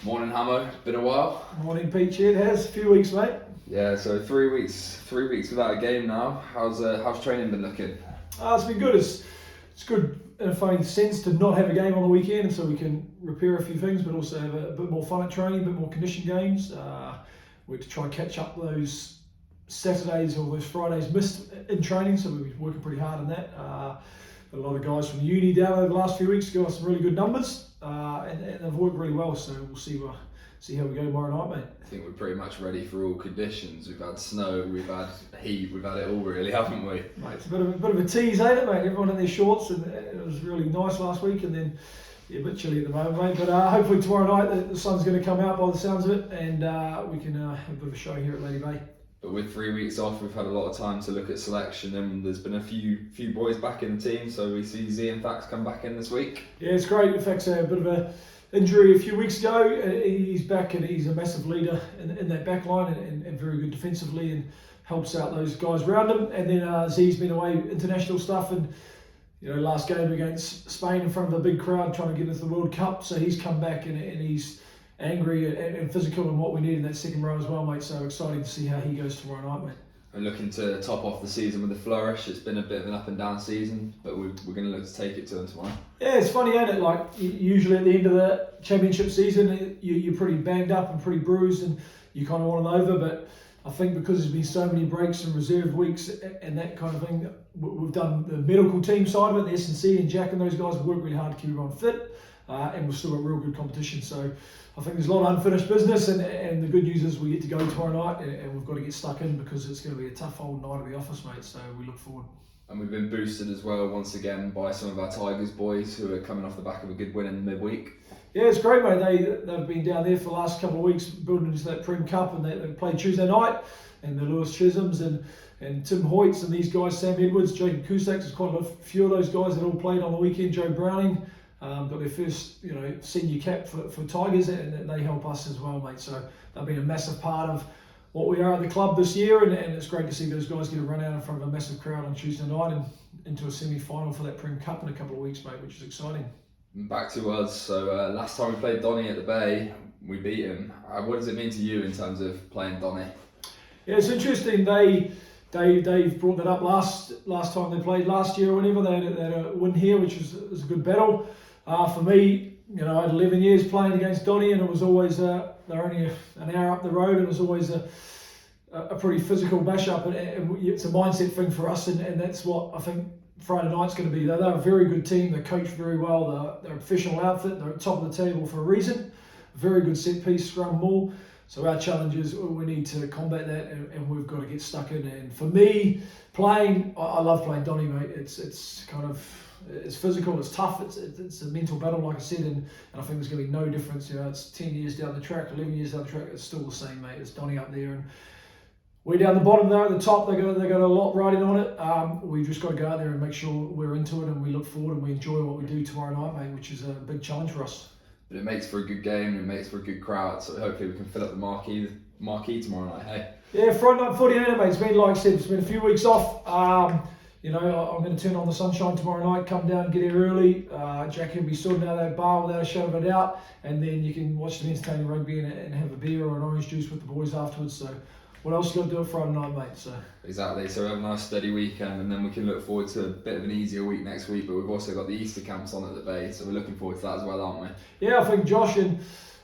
Morning, Hammo. Been a while. Morning, Peach. It has a few weeks, mate. Yeah, so 3 weeks without a game now. How's training been looking? It's been good. It's good in a funny sense to not have a game on the weekend, so we can repair a few things, but also have a bit more fun at training, a bit more condition games. We're to try and catch up those Saturdays or those Fridays missed in training, so we've been working pretty hard on that. A lot of guys from uni down over the last few weeks got some really good numbers, and they've worked really well. So we'll see how we go tomorrow night, mate. I think we're pretty much ready for all conditions. We've had snow, we've had heat, we've had it all really, haven't we? Mate, it's a bit of a tease, ain't it, mate? Everyone in their shorts, and it was really nice last week, and then a bit chilly at the moment, mate. But hopefully tomorrow night the sun's going to come out by the sounds of it, and we can have a bit of a show here at Lady Bay. But with 3 weeks off, we've had a lot of time to look at selection, and there's been a few boys back in the team. So we see Z and Fax come back in this week. Yeah, it's great. Fax had a bit of a injury a few weeks ago. He's back, and he's a massive leader in that back line, and very good defensively, and helps out those guys around him. And then Z's been away international stuff, and last game against Spain in front of a big crowd trying to get into the World Cup. So he's come back, and he's angry and physical, and what we need in that second row as well, mate. So exciting to see how he goes tomorrow night, mate. We're looking to top off the season with a flourish. It's been a bit of an up and down season, but we're going to look to take it to them tomorrow. Yeah, it's funny, ain't it? Like, usually at the end of the championship season, you're pretty banged up and pretty bruised, and you kind of want it over. But I think because there's been so many breaks and reserve weeks and that kind of thing, we've done the medical team side of it. The S&C and Jack and those guys have worked really hard to keep everyone fit, and we've still got real good competition. So I think there's a lot of unfinished business, and the good news is we get to go tomorrow night, and we've got to get stuck in because it's going to be a tough old night at the office, mate. So we look forward. And we've been boosted as well once again by some of our Tigers boys who are coming off the back of a good win in the midweek. Yeah, it's great, mate. They've been down there for the last couple of weeks building into that Prem Cup, and they played Tuesday night, and the Lewis Chisholms and Tim Hoyts and these guys, Sam Edwards, Jacob Kusaks, there's quite a few of those guys that all played on the weekend. Joe Browning got their first senior cap for Tigers, and they help us as well, mate. So they've been a massive part of what we are at the club this year, and it's great to see those guys get a run out in front of a massive crowd on Tuesday night and into a semi-final for that Prem Cup in a couple of weeks, mate, which is exciting. Back to us. So last time we played Donny at the Bay, we beat him. What does it mean to you in terms of playing Donny? Yeah, it's interesting. They've brought that up last time they played last year or whenever. They had a win here, which was a good battle. For me, I had 11 years playing against Donny, and it was always they're only an hour up the road, and it was always a pretty physical bash up, and it's a mindset thing for us, and that's what I think Friday night's going to be. They're a very good team. They're coached very well. They're a professional outfit. They're at the top of the table for a reason. Very good set piece, scrum maul. So our challenge is we need to combat that, and we've got to get stuck in. And for me, I love playing Donny, mate. It's physical, it's tough, it's a mental battle, like I said, and I think there's going to be no difference. It's 10 years down the track, 11 years down the track, it's still the same, mate. It's Donny up there, and we're down the bottom there at the top. They got a lot riding on it. We've just got to go out there and make sure we're into it, and we look forward and we enjoy what we do tomorrow night, mate, which is a big challenge for us. But it makes for a good game, and it makes for a good crowd, so hopefully we can fill up the marquee tomorrow night, hey? Yeah, Friday night footy, mate. It's been, like I said, it's been a few weeks off. I'm going to turn on the sunshine tomorrow night, come down and get here early. Jack will be sorting out that bar without a shadow of a doubt, and then you can watch some entertaining rugby and have a beer or an orange juice with the boys afterwards. So what else you got to do it Friday night, mate? So exactly. So we have a nice steady weekend, and then we can look forward to a bit of an easier week next week. But we've also got the Easter camps on at the Bay, so we're looking forward to that as well, aren't we? Yeah, I think Josh and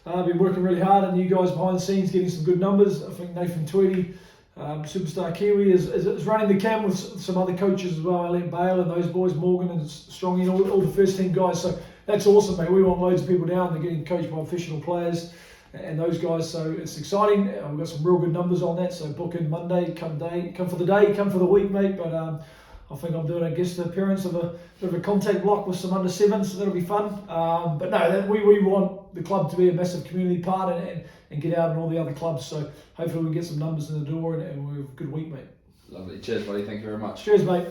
been working really hard, and you guys behind the scenes getting some good numbers. I think Nathan Tweedy, superstar Kiwi, is running the camp with some other coaches as well, Elliot Bale and those boys, Morgan and Strongy, and all the first team guys. So that's awesome, mate. We want loads of people down. They're getting coached by professional players and those guys, so it's exciting. We've got some real good numbers on that, so book in Monday, come for the day, come for the week, mate. But I think I'm doing a guest appearance of a bit of a contact block with some under sevens, so that'll be fun. But no, we want the club to be a massive community part and get out in all the other clubs, so hopefully we can get some numbers in the door and we have a good week, mate. Lovely. Cheers, buddy. Thank you very much. Cheers, mate.